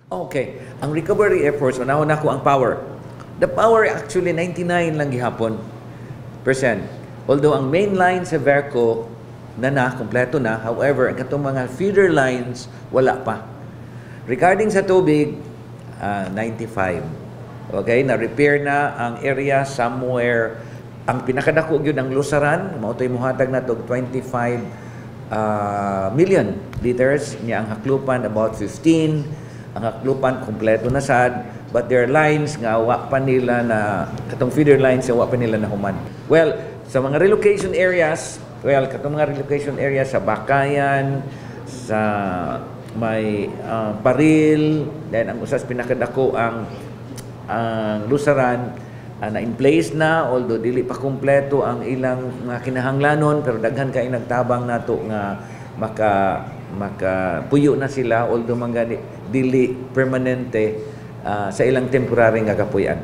Okay, ang recovery efforts, unahon ako ang power. The power actually 99 lang gihapon percent. Although ang main line sa Verco kompleto na. However, ang katong mga feeder lines, wala pa. Regarding sa tubig, 95. Okay, na-repair na ang area somewhere. Ang pinakadako yun ang Lusaran, mautoy muhatag na to 25 million liters. Niya ang Haklupan about 15. Ang Haklupan kompleto na sad, but there are lines nga wa pa nila na katong feeder lines wa pa nila na human. Well, sa mga relocation areas, katong mga relocation areas sa Bakayan, sa may Paril, then ang usas pinakadako ang Lusaran, na in place na, although dili pa kumpleto ang ilang mga kinahanglanon, pero daghan kay nagtabang nato nga maka puyo na sila, although dili permanente sa ilang temporary nga kapuyan.